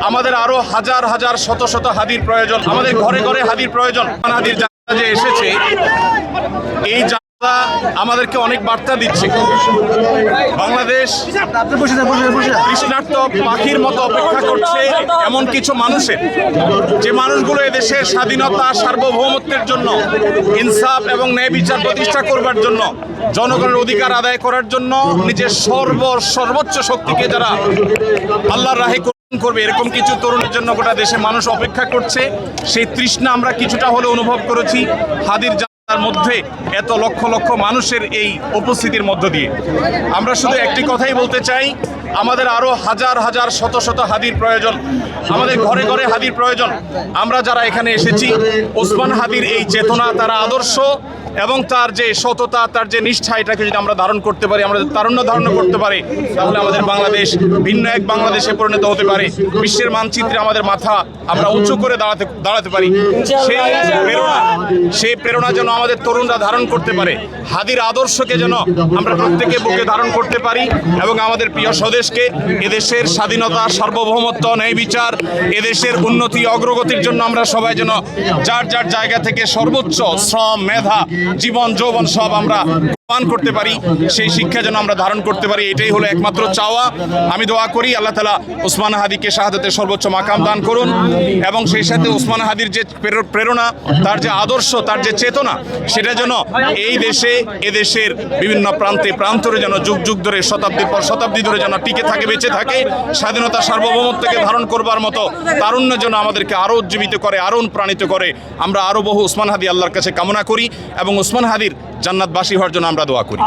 আমাদের আরো হাজার হাজার শত শত হাদির প্রয়োজন, আমাদের ঘরে ঘরে হাদির প্রয়োজন। হাদির যাত্রা যে এসেছে, এই যাত্রা আমাদেরকে অনেক বার্তা দিচ্ছে। বাংলাদেশ তৃষ্ণার্ত পাখির মতো অপেক্ষা করছে এমন কিছু মানুষের, যে মানুষগুলো এদেশের স্বাধীনতা সার্বভৌমত্বের জন্য, ইনসাফ এবং ন্যায় বিচার প্রতিষ্ঠা করবার জন্য, জনগণের অধিকার আদায় করার জন্য নিজের সর্বোচ্চ শক্তিকে যারা আল্লাহর রাহে করবে, এরকম কিছু তরুণের জন্য গোটা দেশে মানুষ অপেক্ষা করছে। সেই তৃষ্ণা আমরা কিছুটা হলে অনুভব করেছি হাদির যাত্রার মধ্যে, এত লক্ষ লক্ষ মানুষের এই উপস্থিতির মধ্য দিয়ে। আমরা শুধু একটি কথাই বলতে চাই, আমাদের আরো হাজার হাজার শত শত হাদির প্রয়োজন, আমাদের ঘরে ঘরে হাদির প্রয়োজন। আমরা যারা এখানে এসেছি, ওসমান হাদির এই চেতনা, তার আদর্শ এবং তার যে সততা, তার যে নিষ্ঠা, এটাকে যদি আমরা ধারণ করতে পারি, আমরা তারুণ্য ধারণ করতে পারি, তাহলে আমাদের বাংলাদেশ ভিন্ন এক বাংলাদেশে পরিণত হতে পারে। বিশ্বের মানচিত্রে আমাদের মাথা আমরা উঁচু করে দাঁড়াতে পারি। সেই প্রেরণা যেন আমাদের তরুণরা ধারণ করতে পারে, হাদির আদর্শকে যেন আমরা প্রত্যেকে বুকে ধারণ করতে পারি এবং আমাদের প্রিয় স্বদেশকে, এদেশের স্বাধীনতা, সার্বভৌমত্ব, ন্যায় বিচার, এদেশের উন্নতি অগ্রগতির জন্য আমরা সবাই যেন যার যার জায়গা থেকে সর্বোচ্চ শ্রম, মেধা, জীবন, যৌবন সব আমরা পান করতে পারি, সেই শিক্ষা যেন আমরা ধারণ করতে পারি। এটাই হলো একমাত্র চাওয়া। আমি দোয়া করি আল্লাহ তাআলা ওসমান হাদিকে শাহাদাতের সর্বোচ্চ মাকাম দান করুন এবং সেই সাথে ওসমান হাদির যে প্রেরণা, তার যে আদর্শ, তার যে চেতনা, সেটা যেন এই দেশে, এদেশের বিভিন্ন প্রান্তে প্রান্তরে যেন যুগ যুগ ধরে, শতাব্দীর পর শতাব্দী ধরে যেন টিকে থাকে, বেঁচে থাকে। স্বাধীনতা সার্বভৌমত্বকে ধারণ করবার মতো তারুণ্য যেন আমাদেরকে আরও উজ্জীবিত করে, আরও প্রাণিত করে। আমরা আরও বহু ওসমান হাদি আল্লাহর কাছে কামনা করি এবং ওসমান হাদির জান্নাতবাসী হওয়ার জন্য আমরা দোয়া করি।